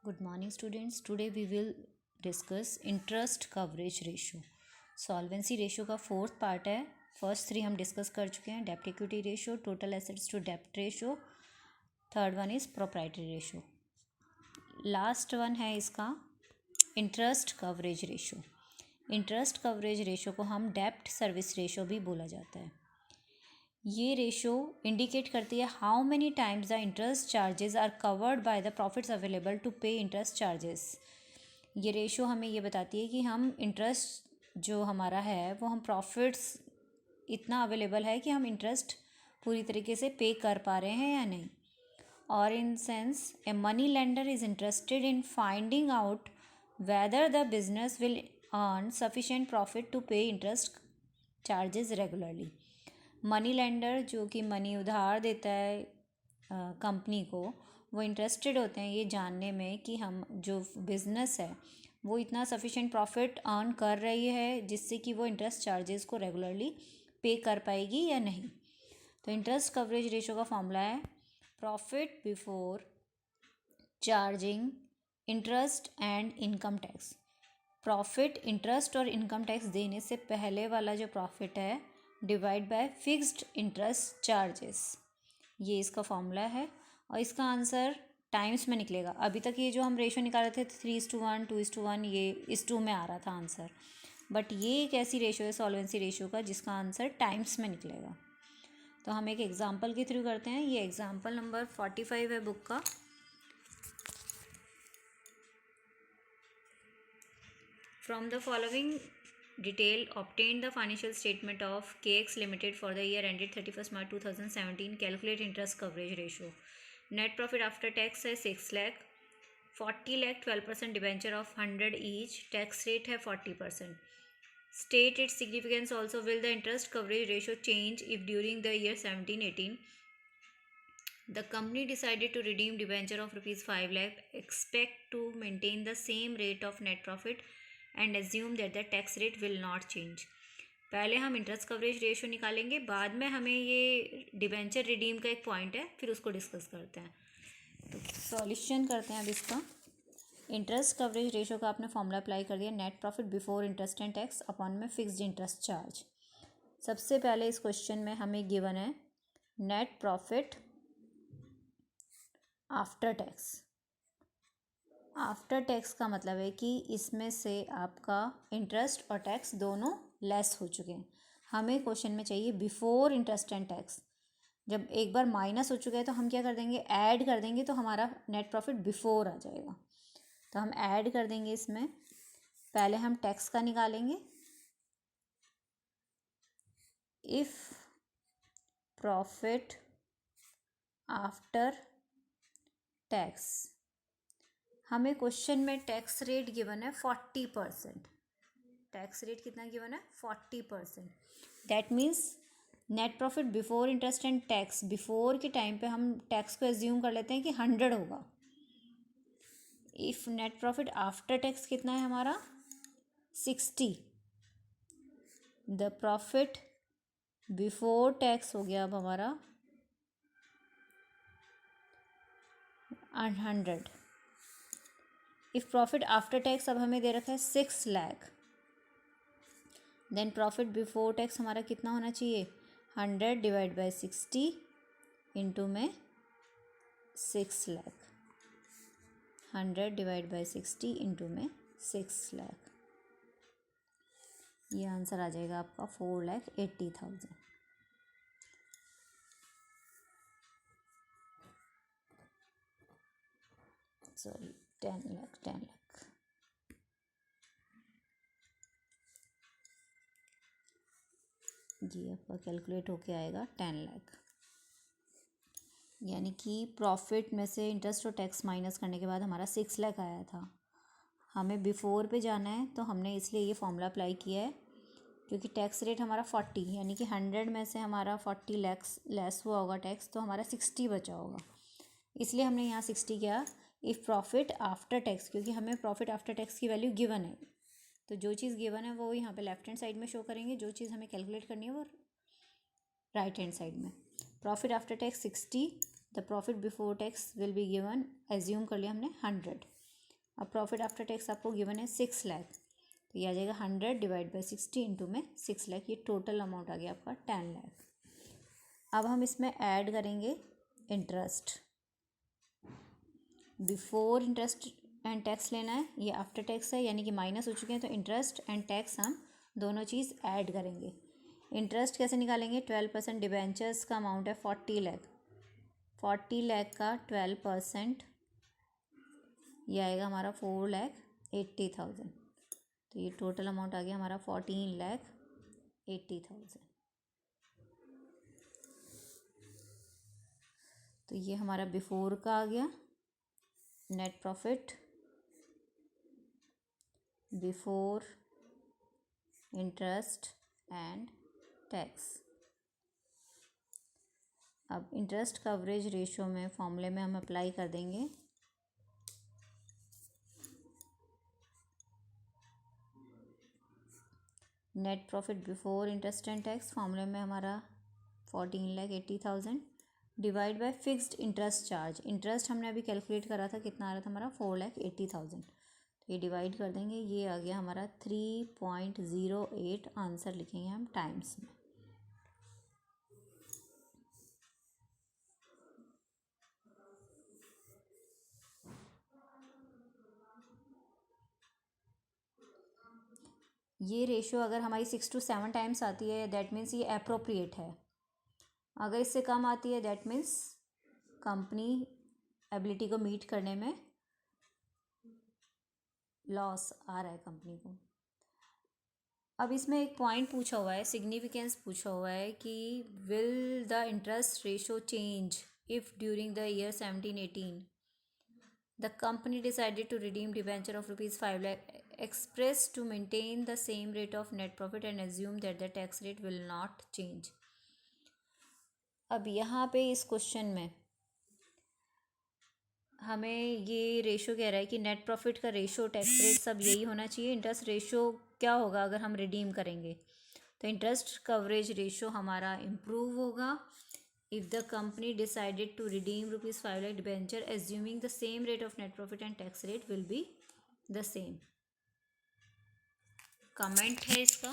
Good morning, students. Today we will discuss interest coverage ratio. Solvency ratio का fourth part है. First three हम discuss कर चुके हैं. डेप्ट equity ratio, total assets to dept ratio, third one is proprietary ratio, last one है इसका interest coverage ratio. Interest coverage ratio को हम डेप्ट सर्विस रेशियो भी बोला जाता है. ये रेशो इंडिकेट करती है how many times the interest charges are covered by the profits available to pay interest charges. ये रेशो हमें ये बताती है कि हम इंटरेस्ट जो हमारा है वो हम प्रॉफिट्स इतना अवेलेबल है कि हम इंटरेस्ट पूरी तरीके से पे कर पा रहे हैं या नहीं. और in sense a money lender is interested in finding out whether the business will earn sufficient profit to pay interest charges regularly. Money lender जो कि मनी उधार देता है कंपनी को, वो इंटरेस्टेड होते हैं ये जानने में कि हम जो बिज़नेस है वो इतना सफिशिएंट प्रॉफिट अर्न कर रही है जिससे कि वो इंटरेस्ट चार्जेस को रेगुलरली पे कर पाएगी या नहीं. तो इंटरेस्ट कवरेज रेशो का फॉर्मूला है profit before charging interest and income tax. Profit interest और इनकम टैक्स देने से पहले वाला जो प्रॉफिट है divide by fixed interest charges, ये इसका फॉर्मूला है. और इसका आंसर टाइम्स में निकलेगा. अभी तक ये जो हम रेशो निकाल रहे थे 3:1 2:1 ये इस 2 में आ रहा था आंसर, बट ये एक ऐसी रेशो है सॉल्वेंसी रेशो का जिसका आंसर टाइम्स में निकलेगा. तो हम एक एग्जाम्पल के थ्रू करते हैं. ये एग्जाम्पल नंबर 45 है बुक का. From the following detail obtained the financial statement of KX Limited for the year ended 31st March 2017. Calculate interest coverage ratio. Net profit after tax है 6 lakh, 40 lakh 12% debenture of 100 each. Tax rate है 40%. State its significance also. Will the interest coverage ratio change if during the year 17-18 the company decided to redeem debenture of rupees 5 lakh? Expect to maintain the same rate of net profit and assume that the tax rate will not change. पहले हम interest coverage ratio निकालेंगे, बाद में हमें ये debenture redeem का एक point है फिर उसको डिस्कस करते हैं. तो सॉल्यूशन करते हैं अब इसका. इंटरेस्ट कवरेज रेशियो का आपने फॉर्मूला अप्लाई कर दिया. Net profit before interest and tax upon में फिक्स्ड इंटरेस्ट चार्ज. सबसे पहले इस क्वेश्चन में हमें गिवन है net profit after tax. After tax का मतलब है कि इसमें से आपका इंटरेस्ट और टैक्स दोनों लेस हो चुके हैं. हमें क्वेश्चन में चाहिए बिफोर इंटरेस्ट एंड टैक्स. जब एक बार माइनस हो चुका है तो हम क्या कर देंगे, ऐड कर देंगे, तो हमारा नेट प्रॉफिट बिफोर आ जाएगा. तो हम ऐड कर देंगे इसमें. पहले हम टैक्स का निकालेंगे. इफ़ प्रॉफिट आफ्टर टैक्स, हमें क्वेश्चन में टैक्स रेट गिवन है 40%. टैक्स रेट कितना गिवन है 40%. That means net profit before interest and tax, before के टाइम पे हम टैक्स को एज्यूम कर लेते हैं कि 100 होगा. If net profit after tax कितना है हमारा 60. द प्रॉफिट बिफोर टैक्स हो गया अब हमारा 100. इफ़ प्रॉफिट आफ्टर टैक्स अब हमें दे रखा है 6 lakh, then profit before tax हमारा कितना होना चाहिए 100 डिवाइड बाई 60 इंटू में 6 लाख. 100 डिवाइड बाई 60 इंटू में 6 लाख. ये आंसर आ जाएगा आपका 4,80,000. सॉरी 10 लाख. जी आपका कैलकुलेट होके आएगा 10 लाख. यानी कि प्रॉफिट में से इंटरेस्ट और टैक्स माइनस करने के बाद हमारा 6 लाख आया था. हमें बिफोर पे जाना है तो हमने इसलिए ये फॉर्मूला अप्लाई किया है क्योंकि टैक्स रेट हमारा 40, यानी कि 100 में से हमारा 40 लैक्स लेस हुआ होगा टैक्स, तो हमारा 60 बचा होगा. इसलिए हमने यहाँ 60 किया. इफ़ प्रॉफिट आफ्टर टैक्स, क्योंकि हमें प्रॉफिट आफ्टर टैक्स की वैल्यू गिवन है, तो जो चीज़ गिवन है वो यहाँ पे लेफ्ट हैंड साइड में शो करेंगे, जो चीज़ हमें कैलकुलेट करनी है वो राइट हैंड साइड में. Profit after tax 60, the profit before tax will be given, assume कर लिया हमने 100. अब प्रॉफिट आफ्टर टैक्स आपको गिवन है 6 लाख, तो ये आ जाएगा 100 डिवाइड बाई 60 इंटू में 6 लाख, ये टोटल अमाउंट आ गया आपका 10 लाख। अब हम इसमें ऐड करेंगे interest. Before interest and tax लेना है, ये आफ्टर टैक्स है यानी कि माइनस हो चुके हैं, तो इंटरेस्ट एंड टैक्स हम दोनों चीज़ ऐड करेंगे। इंटरेस्ट कैसे निकालेंगे? 12% डिबेंचर्स का अमाउंट है 40 लाख, 40 लाख का 12% ये आएगा हमारा 4,80,000, तो ये टोटल अमाउंट आ गया हमारा 14,80,000। तो ये हमारा बिफोर का आ गया net profit before interest and tax. अब इंटरेस्ट कवरेज रेशो में फॉर्मूले में हम अप्लाई कर देंगे net profit before interest and tax, फॉर्मूले में हमारा 14,80,000 divide by fixed interest charge. Interest हमने अभी कैलकुलेट करा था, कितना आ रहा था हमारा 4,80,000, तो ये डिवाइड कर देंगे, ये आ गया हमारा 3.08, आंसर लिखेंगे हम टाइम्स में। ये रेशो अगर हमारी 6 to 7 टाइम्स आती है दैट मीन्स ये अप्रोप्रिएट है, अगर इससे कम आती है दैट मीन्स कंपनी एबिलिटी को मीट करने में लॉस आ रहा है कंपनी को। अब इसमें एक पॉइंट पूछा हुआ है, सिग्निफिकेंस पूछा हुआ है कि will the interest ratio change if during the year 17-18 the company decided to redeem debenture of rupees 5 lakh expressed to maintain the same rate of net profit and assume that the tax rate will not change। अब यहाँ पे इस question में हमें ये ratio कह रहा है कि नेट प्रॉफिट का रेशो, टैक्स रेट सब यही होना चाहिए। इंटरेस्ट रेशो क्या होगा अगर हम रिडीम करेंगे? तो इंटरेस्ट कवरेज रेशो हमारा इम्प्रूव होगा if the company decided to redeem rupees 5 lakh debenture assuming the same rate of net profit and tax rate will be the same। Comment है इसका।